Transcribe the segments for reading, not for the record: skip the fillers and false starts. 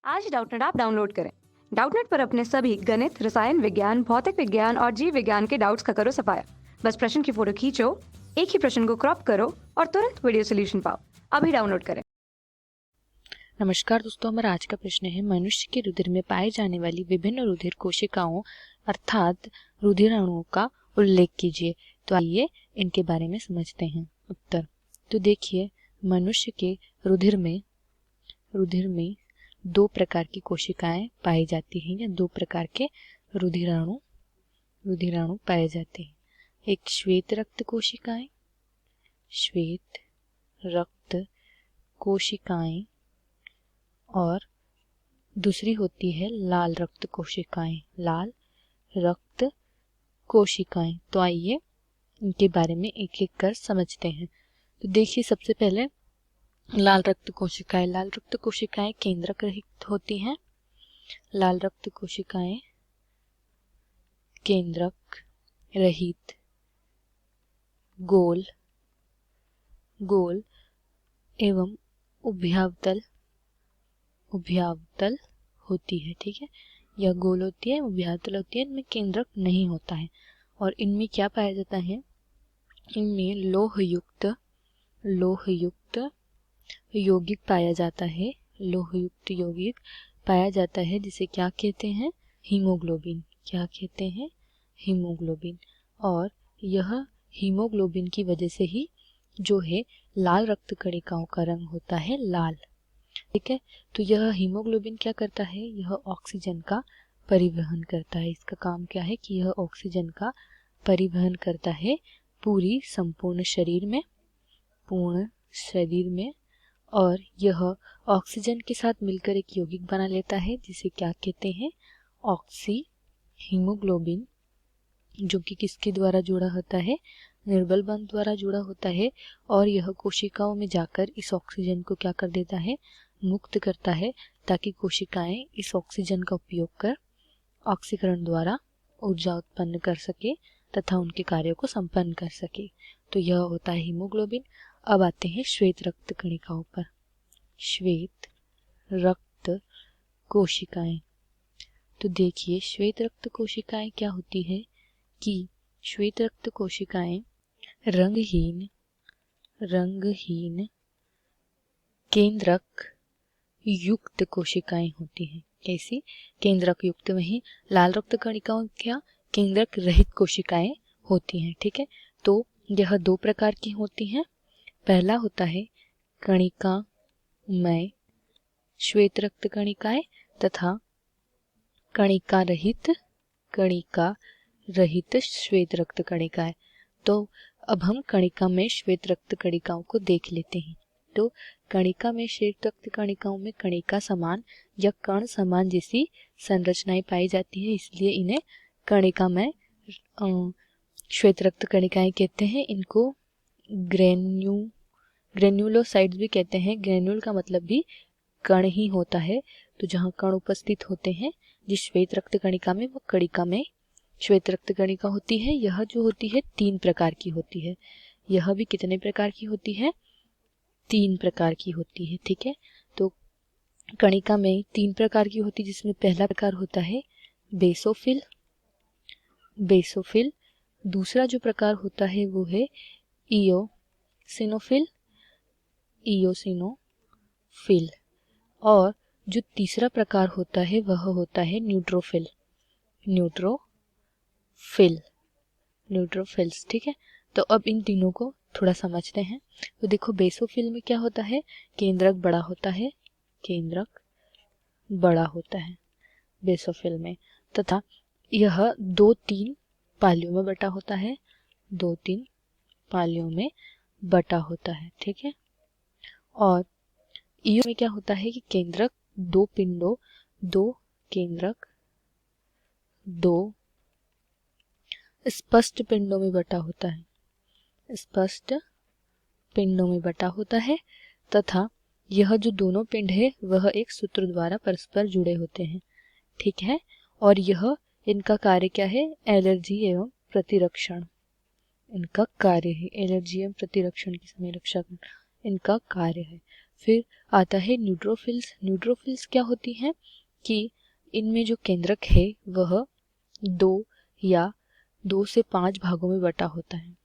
आज Doubtnut app download करें। Doubtnut पर अपने सभी गणित, रसायन विज्ञान, भौतिक विज्ञान और जीव विज्ञान के डाउट्स का करो सफाया। बस प्रश्न की फोटो खींचो, एक ही प्रश्न को क्रॉप करो और तुरंत वीडियो सोल्यूशन पाओ। अभी डाउनलोड करें। नमस्कार दोस्तों, हमारा आज का प्रश्न है मनुष्य के रुधिर में पाए जाने वाली विभिन्न रुधिर कोशिकाओं अर्थात रुधिर अणुओं का उल्लेख कीजिए। तो आइए इनके बारे में समझते हैं। उत्तर तो देखिए, मनुष्य के रुधिर में दो प्रकार की कोशिकाएं पाई जाती हैं या दो प्रकार के रुधिर अणु पाए जाते हैं। एक श्वेत रक्त कोशिकाएं और दूसरी होती है लाल रक्त कोशिकाएं। तो आइए इनके बारे में एक एक कर समझते हैं। तो देखिए, सबसे पहले लाल रक्त कोशिकाएं केंद्रक रहित होती हैं। लाल रक्त कोशिकाएं केंद्रक रहित गोल एवं उभयावतल होती है। ठीक है, यह गोल होती है, उभयावतल होती है, इनमें केंद्रक नहीं होता है। और इनमें क्या पाया जाता है? इनमें लोहयुक्त यौगिक पाया जाता है। लोहयुक्त यौगिक पाया जाता है जिसे क्या कहते हैं? हीमोग्लोबिन। क्या कहते हैं? हीमोग्लोबिन। और यह हीमोग्लोबिन की वजह से ही जो है लाल रक्त कणिकाओं का रंग होता है लाल। ठीक है, तो यह हीमोग्लोबिन क्या करता है? यह ऑक्सीजन का परिवहन करता है। इसका काम क्या है कि यह ऑक्सीजन का परिवहन करता है पूर्ण शरीर में और यह ऑक्सीजन के साथ मिलकर एक यौगिक बना लेता है जिसे क्या कहते हैं? ऑक्सी हीमोग्लोबिन, जो कि किसके द्वारा जुड़ा होता है? निर्बल बंध द्वारा जुड़ा होता है। और यह कोशिकाओं में जाकर इस ऑक्सीजन को क्या कर देता है? मुक्त करता है, ताकि कोशिकाएं इस ऑक्सीजन का उपयोग कर ऑक्सीकरण द्वारा ऊर्जा उत्पन्न कर सके तथा उनके कार्यों को संपन्न कर सके। तो यह होता है हीमोग्लोबिन। अब आते हैं श्वेत रक्त कणिकाओं पर। श्वेत रक्त कोशिकाएं। तो देखिए, श्वेत रक्त कोशिकाएं क्या होती है कि श्वेत रक्त कोशिकाएं रंगहीन केंद्रक युक्त कोशिकाएं होती हैं। कैसी? केंद्रक युक्त। वहीं लाल रक्त कणिकाओं क्या? केंद्रक रहित कोशिकाएं होती हैं। ठीक है, तो यह दो प्रकार की होती हैं। पहला होता है कणिकामय श्वेत रक्त कणिकाएं तथा कणिका रहित श्वेत रक्त कणिकाएं। तो अब हम कणिका में श्वेत रक्त कणिकाओं को देख लेते हैं। तो कणिका में श्वेत रक्त कणिकाओं में कणिका समान या कण समान जैसी संरचनाएं पाई जाती है, इसलिए इन्हें कणिका में श्वेत रक्त कणिकाएं कहते हैं। इनको ग्रेन्युलोसाइट्स भी कहते हैं। ग्रेन्यूल का मतलब भी कण ही होता है। तो जहाँ कण उपस्थित होते हैं जिस श्वेत रक्त कणिका में, वो कणिका में श्वेत रक्त कणिका होती है। यह जो होती है 3 प्रकार की होती है। यह भी कितने प्रकार की होती है? 3 प्रकार की होती है। ठीक है, तो कणिका में 3 प्रकार की होती है, जिसमें पहला प्रकार होता है बेसोफिल। दूसरा जो प्रकार होता है वो है इयोसिनोफिल। और जो तीसरा प्रकार होता है वह होता है न्यूट्रोफिल्स। ठीक है, तो अब इन तीनों को थोड़ा समझते हैं। तो देखो, बेसोफिल में क्या होता है? केंद्रक बड़ा होता है बेसोफिल में, तथा यह 2-3 पालियों में बटा होता है। ठीक है, और इयो में क्या होता है कि केंद्रक दो स्पष्ट पिंडों में बटा होता है तथा यह जो दोनों पिंड है वह एक सूत्र द्वारा परस्पर जुड़े होते हैं। ठीक है, और यह इनका कार्य क्या है? एलर्जी एवं प्रतिरक्षण इनका कार्य है। एलर्जी एवं प्रतिरक्षण की समय रक्षा इनका कार्य है। फिर आता है न्यूट्रोफिल्स। न्यूट्रोफिल्स क्या होती हैं कि इनमें जो केंद्रक है वह 2 से 5 भागों में बटा होता है।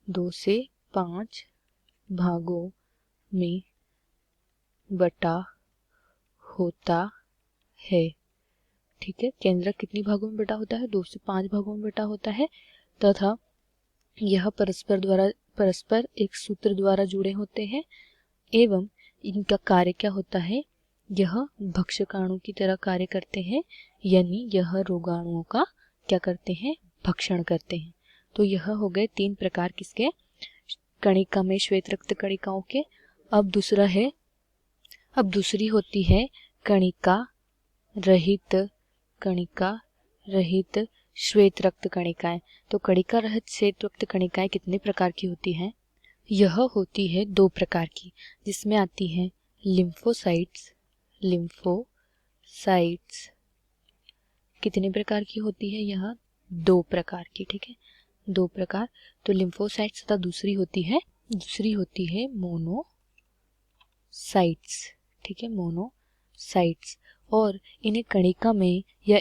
2 से 5 भागों में बटा होता है। ठीक है, केंद्रक कितनी भागों में बटा होता है? 2 से 5 भागों में बटा होता है तथा यह परस्पर एक सूत्र द्वारा जुड़े होते हैं एवं इनका कार्य क्या होता है? यह भक्षकाणु की तरह कार्य करते हैं, यानी यह रोगाणुओं का क्या करते हैं? भक्षण करते हैं। तो यह हो गए 3 प्रकार किसके? कणिका में श्वेत रक्त कणिकाओं के। अब दूसरी होती है कणिका रहित श्वेत रक्त कणिकाएं। तो कणिका रहित श्वेत रक्त कणिकाएं कितने प्रकार की होती हैं? यह होती है 2 प्रकार की, जिसमें आती हैं लिम्फोसाइट्स। कितने प्रकार की होती है? यह 2 प्रकार की। ठीक है, 2 प्रकार। तो लिम्फोसाइट्स तथा दूसरी होती है मोनोसाइट्स। ठीक है, मोनोसाइट्स। और इन्हें कणिका में या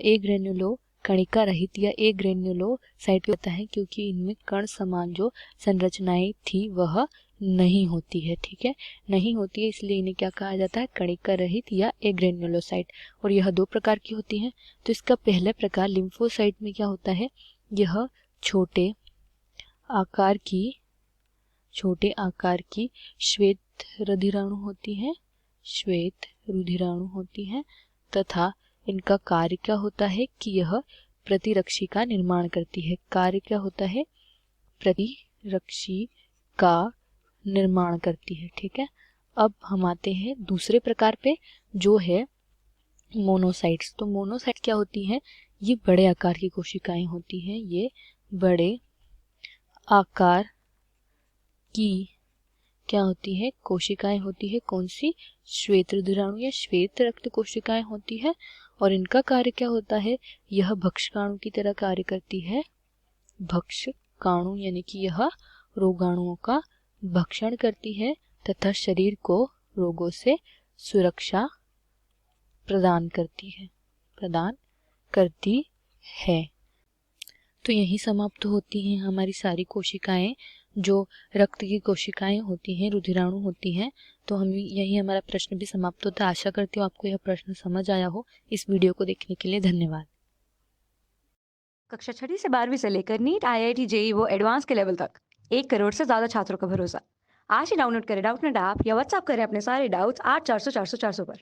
कणिका रहित या एग्रेन्युलोसाइट होता है, क्योंकि इनमें कण समान जो संरचनाएं थी वह नहीं होती है। ठीक है, नहीं होती है, इसलिए इन्हें क्या कहा जाता है? कणिका रहित या एग्रेन्युलोसाइट। और यह 2 प्रकार की होती हैं। तो इसका पहला प्रकार लिम्फोसाइट में क्या होता है? यह छोटे आकार की श्वेत रुधिराणु होती हैं तथा इनका कार्य क्या होता है कि यह प्रतिरक्षी का निर्माण करती है। कार्य क्या होता है? प्रतिरक्षी का निर्माण करती है। ठीक है, अब हम आते हैं दूसरे प्रकार पे, जो है मोनोसाइट्स। तो मोनोसाइट क्या होती हैं? ये बड़े आकार की कोशिकाएं होती हैं। ये बड़े आकार की क्या होती है? कोशिकाएं होती है। कौन सी? श्वेत रुधिराणु या श्वेत रक्त कोशिकाएं होती है। और इनका कार्य क्या होता है? यह भक्षकाणु की तरह कार्य करती है। भक्षकाणु यानी कि यह रोगाणुओं का भक्षण करती है तथा शरीर को रोगों से सुरक्षा प्रदान करती है। तो यही समाप्त होती हैं हमारी सारी कोशिकाएं, जो रक्त की कोशिकाएं होती हैं, रुधिराणु होती हैं। तो हम यही हमारा प्रश्न भी समाप्त होता है। आशा करती हूँ आपको यह प्रश्न समझ आया हो। इस वीडियो को देखने के लिए धन्यवाद। कक्षा 6 से 12वीं से लेकर नीट, IIT, JEE वो एडवांस के लेवल तक 1 करोड़ से ज्यादा छात्रों का भरोसा। आज ही डाउनलोड करें डाउटनेट ऐप या व्हाट्सएप करें अपने सारे डाउट्स 8400 400 400 पर।